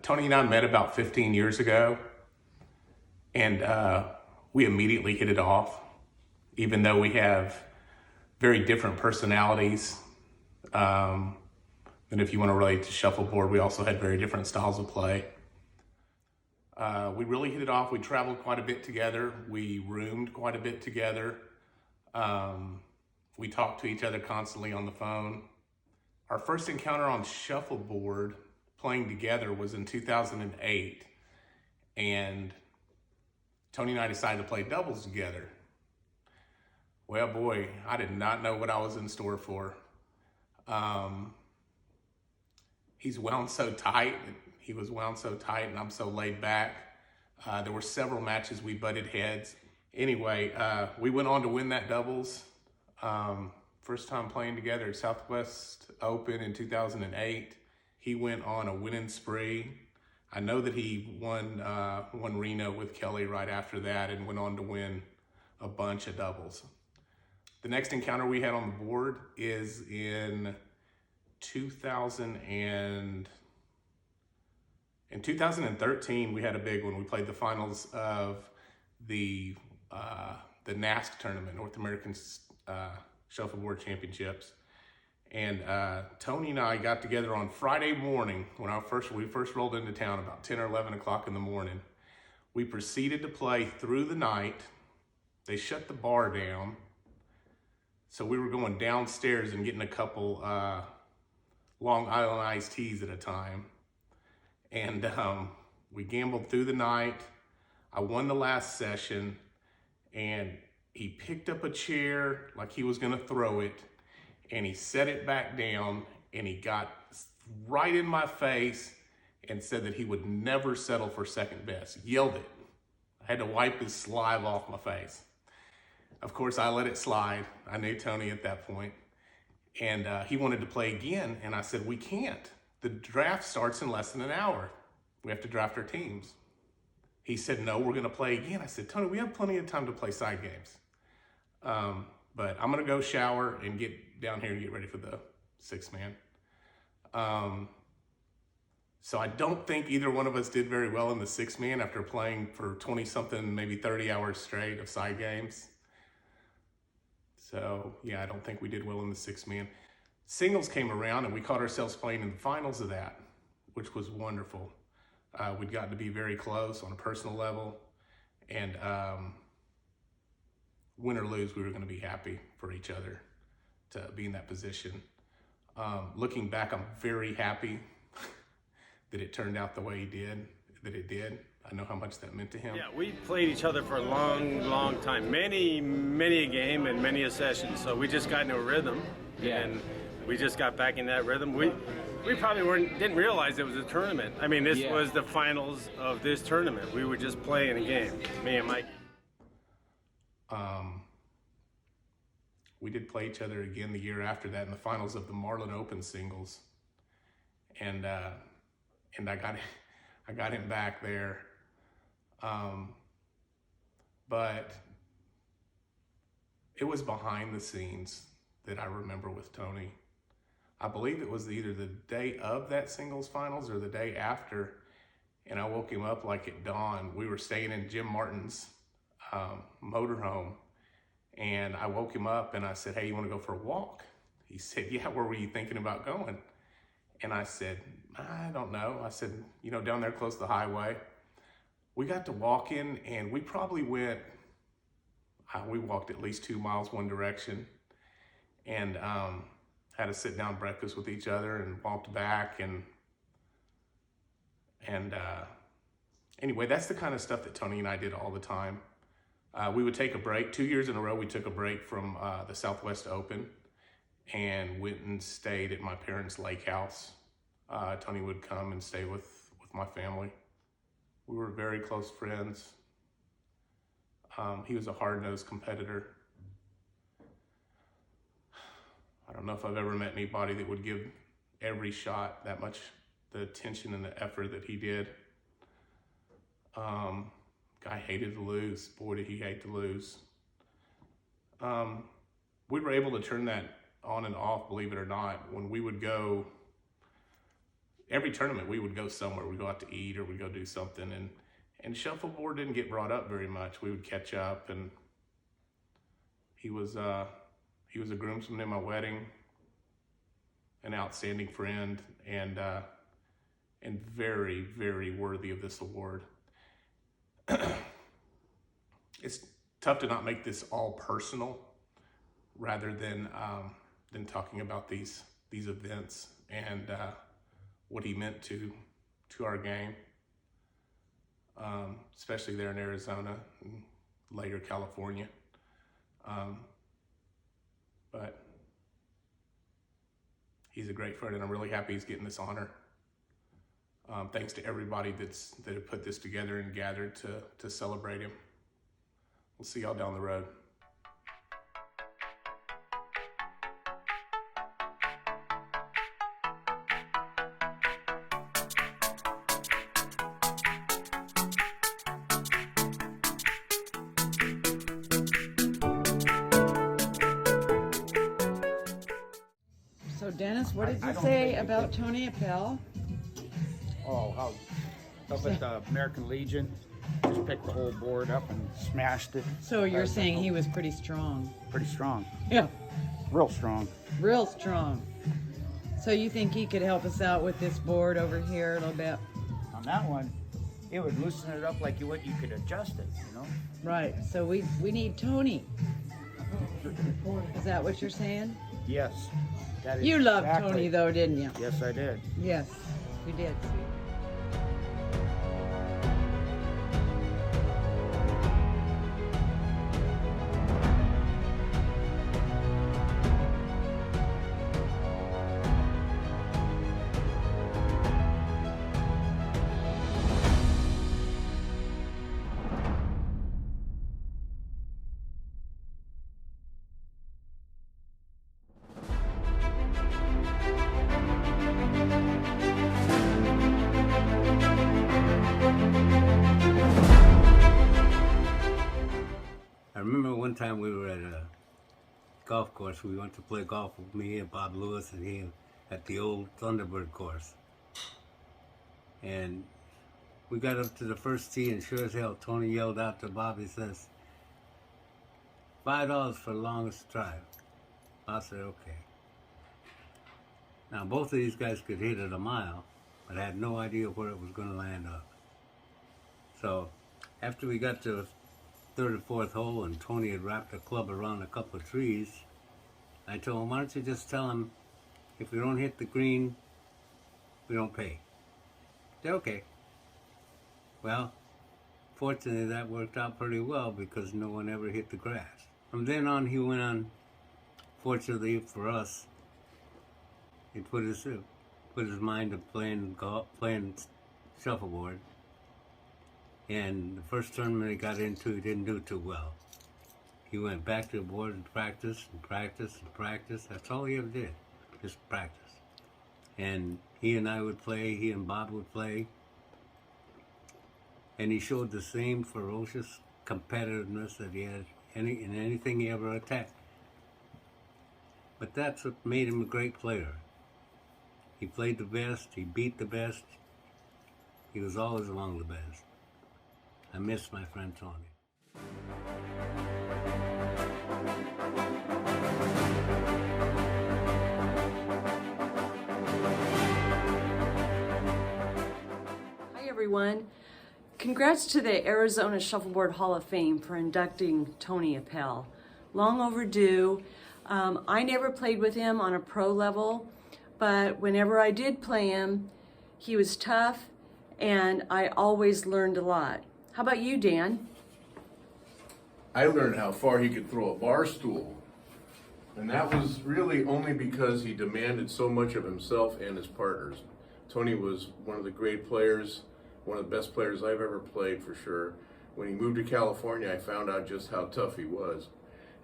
Tony and I met about 15 years ago, and we immediately hit it off, even though we have very different personalities. Um, and if you want to relate to shuffleboard, we also had very different styles of play. We really hit it off. We traveled quite a bit together. We roomed quite a bit together. Um, we talked to each other constantly on the phone. Our first encounter on shuffleboard playing together was in 2008, and Tony and I decided to play doubles together. Well, boy, I did not know what I was in store for. Um, he's wound so tight. He was wound so tight, and I'm so laid back. There were several matches we butted heads. Anyway, we went on to win that doubles. First time playing together at Southwest Open in 2008. He went on a winning spree. I know that he won Reno with Kelly right after that and went on to win a bunch of doubles. The next encounter we had on the board is in 2013. We had a big one. We played the finals of the NASC tournament, North American Shuffleboard Championships. And Tony and I got together on Friday morning when we first rolled into town about 10 or 11 o'clock in the morning. We proceeded to play through the night. They shut the bar down. So we were going downstairs and getting a couple Long Island iced teas at a time. And we gambled through the night. I won the last session, and he picked up a chair like he was gonna throw it, and he set it back down, and he got right in my face and said that he would never settle for second best. Yelled it. I had to wipe his saliva off my face. Of course, I let it slide. I knew Tony at that point. And he wanted to play again, and I said, we can't. The draft starts in less than an hour. We have to draft our teams. He said, no, we're gonna play again. I said, Tony, we have plenty of time to play side games. But I'm gonna go shower and get down here and get ready for the six man. So I don't think either one of us did very well in the six man after playing for 20 something, maybe 30 hours straight of side games. So yeah, I don't think we did well in the six man. Singles came around and we caught ourselves playing in the finals of that, which was wonderful. We'd gotten to be very close on a personal level, and win or lose, we were gonna be happy for each other to be in that position. Looking back, I'm very happy that it turned out the way that it did. I know how much that meant to him. Yeah, we played each other for a long time. Many a game and many a session. So we just got into a rhythm, and we just got back in that rhythm. We probably didn't realize it was a tournament. I mean, this was the finals of this tournament. We were just playing a game, me and Mike. We did play each other again the year after that in the finals of the Marlin Open singles, and I got him back there. But it was behind the scenes that I remember with Tony. I believe it was either the day of that singles finals or the day after, and I woke him up like at dawn. We were staying in Jim Martin's motorhome, and I woke him up and I said, hey, you wanna go for a walk? He said, yeah, where were you thinking about going? And I said, I don't know. I said, down there close to the highway. We got to walking, and we probably we walked at least 2 miles one direction, and had a sit down breakfast with each other and walked back, and anyway, that's the kind of stuff that Tony and I did all the time. We would take a break. 2 years in a row, we took a break from the Southwest Open and went and stayed at my parents' lake house. Tony would come and stay with my family. We were very close friends. He was a hard-nosed competitor. I don't know if I've ever met anybody that would give every shot that much the attention and the effort that he did. Guy hated to lose. Boy, did he hate to lose. We were able to turn that on and off, believe it or not, when we would go every tournament we would go somewhere. We'd go out to eat or we'd go do something, and shuffleboard didn't get brought up very much. We would catch up, and he was a groomsman in my wedding, an outstanding friend, and very, very worthy of this award. It's tough to not make this all personal, rather than talking about these events and what he meant to our game, especially there in Arizona and later California. But he's a great friend, and I'm really happy he's getting this honor. Thanks to everybody that have put this together and gathered to celebrate him. We'll see y'all down the road. So Dennis, what did you say about Tony Appel? Oh, how up at the American Legion, just picked the whole board up and smashed it. So you're saying he was pretty strong? Pretty strong, Yeah, real strong. real strong. So you think he could help us out with this board over here a little bit? On that one, it would loosen it up like you could adjust it, you know? Right, so we need Tony. Is that what you're saying? Yes. That is You loved exactly. Tony though, didn't you? Yes, I did. Yes, you did. I remember one time we were at a golf course. We went to play golf with me and Bob Lewis and he at the old Thunderbird course. And we got up to the first tee, and sure as hell, Tony yelled out to Bob, he says, $5 for the longest drive. I said, okay. Now, both of these guys could hit it a mile, but I had no idea where it was going to land up. So after we got to the third or fourth hole and Tony had wrapped a club around a couple of trees, I told him, why don't you just tell him, if we don't hit the green, we don't pay. He said, okay. Well, fortunately that worked out pretty well because no one ever hit the grass. From then on, he went on, fortunately for us, he put his mind to playing shuffleboard. And the first tournament he got into, he didn't do too well. He went back to the board and practice and practice and practice. That's all he ever did, just practice. And he and I would play, he and Bob would play. And he showed the same ferocious competitiveness that he had in anything he ever attacked. But that's what made him a great player. He played the best, he beat the best. He was always among the best. I miss my friend Tony. Hi everyone. Congrats to the Arizona Shuffleboard Hall of Fame for inducting Tony Appel. Long overdue. I never played with him on a pro level, but whenever I did play him, he was tough and I always learned a lot. How about you, Dan? I learned how far he could throw a bar stool. And that was really only because he demanded so much of himself and his partners. Tony was one of the great players, one of the best players I've ever played for sure. When he moved to California, I found out just how tough he was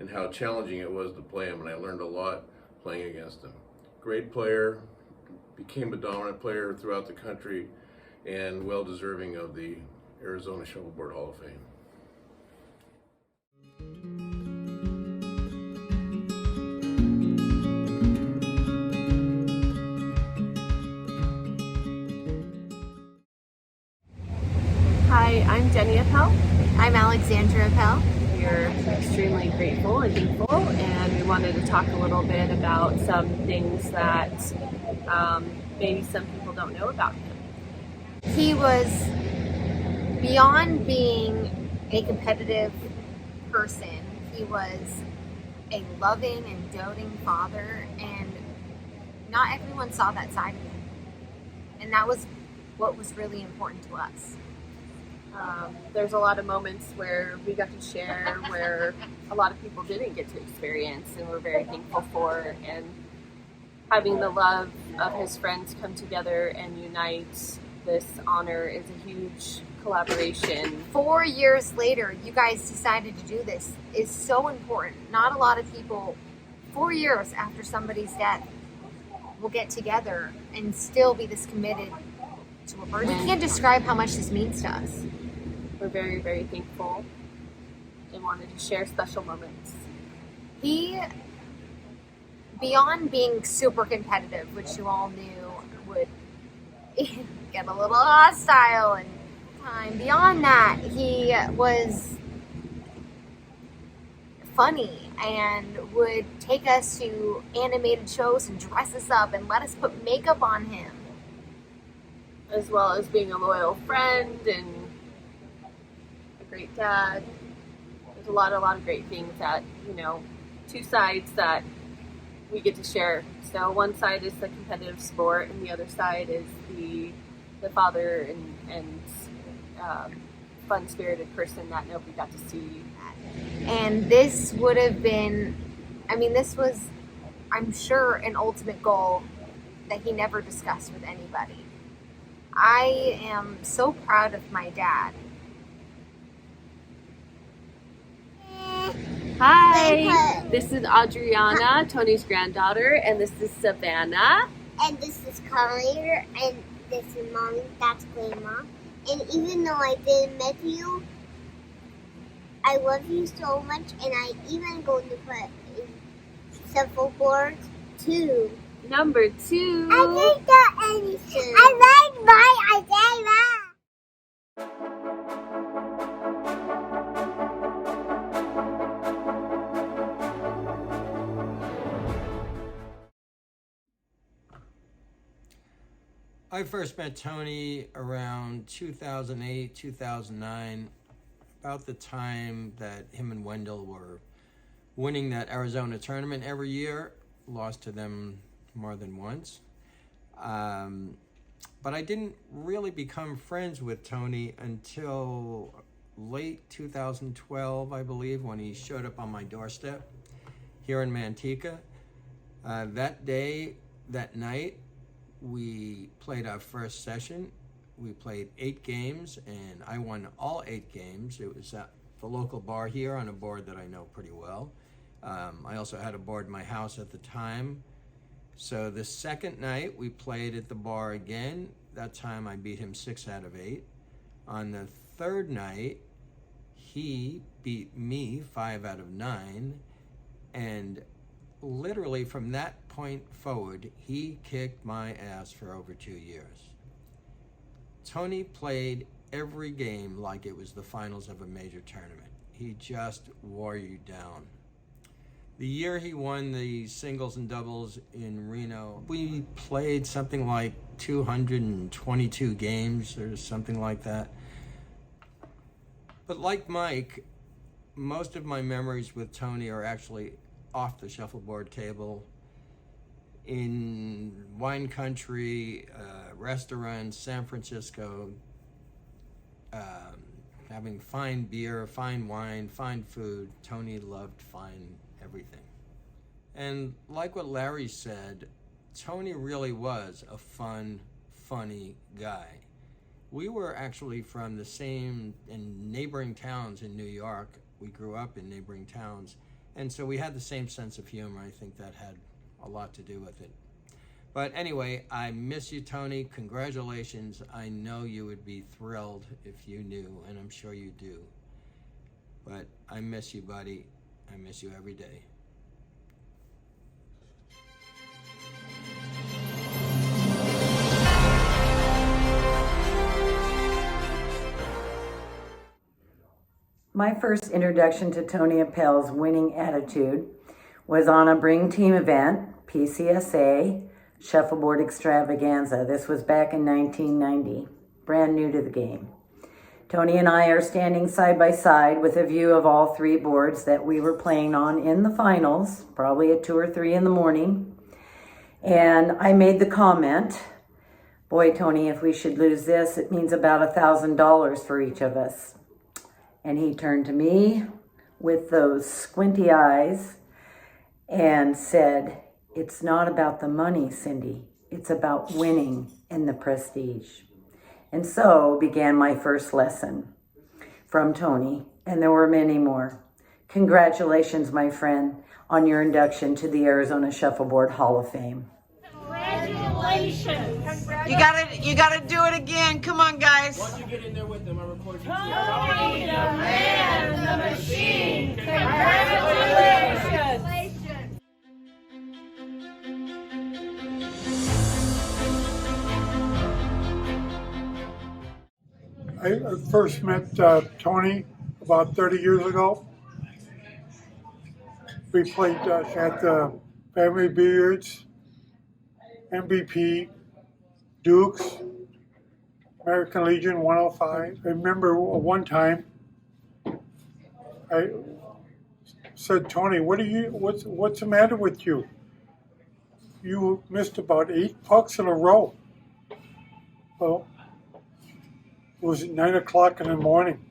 and how challenging it was to play him, and I learned a lot playing against him. Great player, became a dominant player throughout the country, and well deserving of the Arizona Shuffleboard Hall of Fame. I'm Jenny Appel. I'm Alexandra Appel. We're extremely grateful and thankful, and we wanted to talk a little bit about some things that maybe some people don't know about him. He was beyond being a competitive person. He was a loving and doting father, and not everyone saw that side of him. And that was what was really important to us. There's a lot of moments where we got to share where a lot of people didn't get to experience, and we're very thankful for. And having the love of his friends come together and unite this honor is a huge collaboration. 4 years later, you guys decided to do this is so important. Not a lot of people, 4 years after somebody's death, will get together and still be this committed to a person. We can't describe how much this means to us. We're very, very thankful and wanted to share special moments. He, beyond being super competitive, which you all knew would get a little hostile and time, beyond that, he was funny and would take us to animated shows and dress us up and let us put makeup on him. As well as being a loyal friend and a great dad. There's a lot of great things that, two sides that we get to share. So one side is the competitive sport, and the other side is the father and fun-spirited person that nobody got to see. And this would have been, this was, I'm sure, an ultimate goal that he never discussed with anybody. I am so proud of my dad. Hi, this is Adriana, Tony's granddaughter, and this is Savannah. And this is Collier, and this is Mommy, that's Grandma. And even though I didn't meet you, I love you so much, and I even going to put shuffleboard too. Number 2. I think that anything. I like my idea. I first met Tony around 2008, 2009, about the time that him and Wendell were winning that Arizona tournament every year. Lost to them more than once. But I didn't really become friends with Tony until late 2012, I believe, when he showed up on my doorstep here in Manteca. That night, we played our first session. We played 8 games, and I won all 8 games. It was at the local bar here on a board that I know pretty well. I also had a board in my house at the time. So the second night, we played at the bar again. That time, I beat him 6 out of 8. On the third night, he beat me 5 out of 9, and literally from that point forward, he kicked my ass for over 2 years. Tony played every game like it was the finals of a major tournament. He just wore you down. The year he won the singles and doubles in Reno, we played something like 222 games or something like that. But like Mike, most of my memories with Tony are actually off the shuffleboard table, in wine country, restaurants, San Francisco, having fine beer, fine wine, fine food. Tony loved fine everything. And like what Larry said, Tony really was a funny guy. We were actually from the same in neighboring towns in New York. We grew up in neighboring towns. And so we had the same sense of humor. I think that had a lot to do with it. But anyway, I miss you, Tony. Congratulations. I know you would be thrilled if you knew, and I'm sure you do. But I miss you, buddy. I miss you every day. My first introduction to Tony Appel's winning attitude was on a Bring Team event, PCSA, Shuffleboard Extravaganza. This was back in 1990, brand new to the game. Tony and I are standing side by side with a view of all three boards that we were playing on in the finals, probably at 2 or 3 in the morning. And I made the comment, boy, Tony, if we should lose this, it means about $1,000 for each of us. And he turned to me with those squinty eyes and said, it's not about the money, Cindy. It's about winning and the prestige. And so began my first lesson from Tony, and there were many more. Congratulations, my friend, on your induction to the Arizona Shuffleboard Hall of Fame. Congratulations. You gotta do it again. Come on, guys. Once you get in there with them, I'm recording. Tony, the man, the machine. Congratulations. I first met Tony about 30 years ago. We played at the Family Billiards, MVP, Dukes, American Legion 105. I remember one time I said, Tony, what's the matter with you? You missed about 8 pucks in a row. Well, it was 9 o'clock in the morning,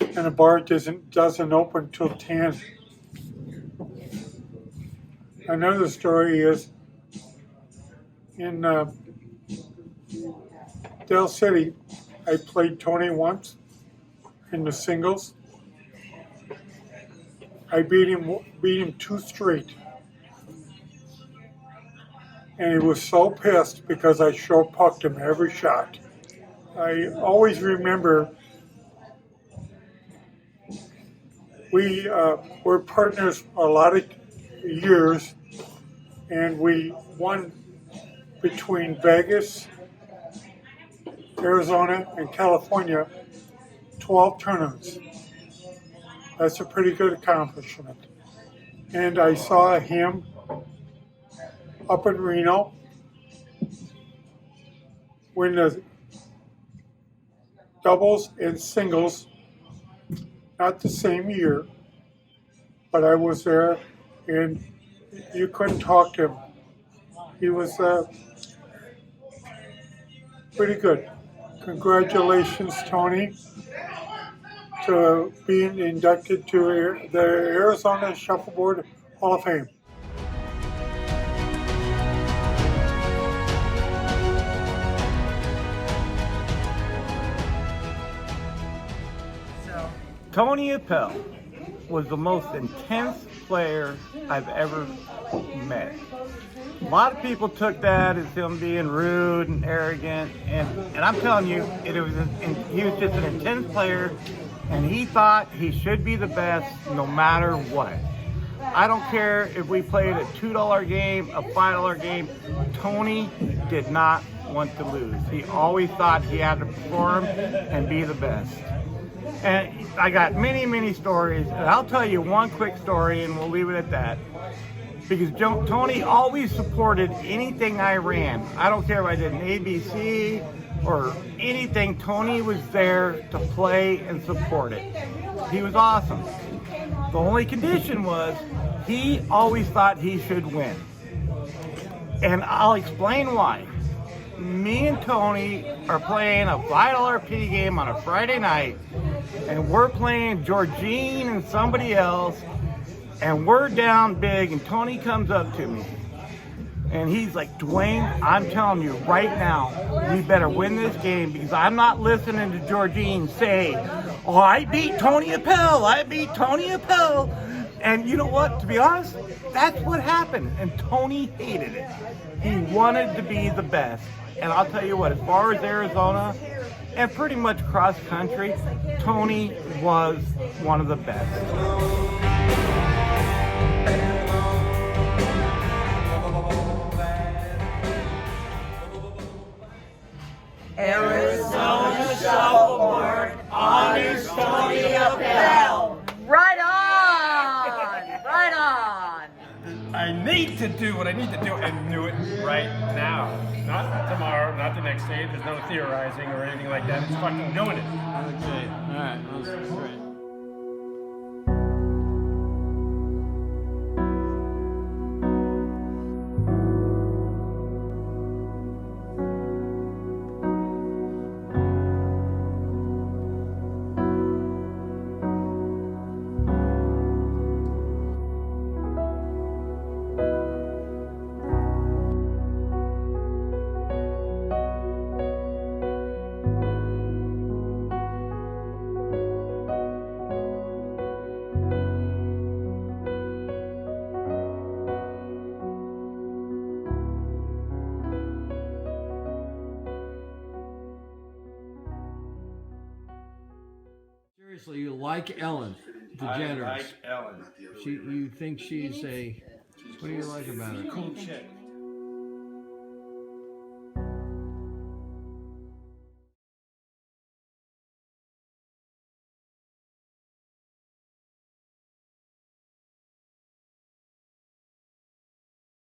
and the bar doesn't open till 10. Another story is in Del City, I played Tony once in the singles. I beat him 2 straight. And he was so pissed because I short pucked him every shot. I always remember we were partners a lot of years, and we won between Vegas, Arizona, and California 12 tournaments. That's a pretty good accomplishment. And I saw him up in Reno win the doubles and singles, not the same year, but I was there, and you couldn't talk to him. He was pretty good. Congratulations, Tony, to being inducted to the Arizona Shuffleboard Hall of Fame. Tony Appel was the most intense player I've ever met. A lot of people took that as him being rude and arrogant, and I'm telling you, he was just an intense player, and he thought he should be the best no matter what. I don't care if we played a $2 game, a $5 game, Tony did not want to lose. He always thought he had to perform and be the best. And I got many, many stories, and I'll tell you one quick story and we'll leave it at that. Because Tony always supported anything I ran. I don't care if I did an ABC or anything, Tony was there to play and support it. He was awesome. The only condition was he always thought he should win. And I'll explain why. Me and Tony are playing a $5 pity game on a Friday night, and we're playing Georgine and somebody else, and we're down big, and Tony comes up to me, and he's like, Dwayne, I'm telling you right now, we better win this game, because I'm not listening to Georgine say, oh, I beat Tony Appel, I beat Tony Appel. And you know what, to be honest, that's what happened, and Tony hated it. He wanted to be the best. And I'll tell you what, as far as Arizona, and pretty much cross country, Tony was one of the best. Arizona Shuffleboard honors Tony Appel. I need to do what I need to do and do it right now. Not tomorrow, not the next day. There's no theorizing or anything like that. It's fucking doing it. Okay, all right, that's great. Seriously, you like Ellen DeGeneres? I like Ellen. You think she's a? What do you like about her? Cool chick.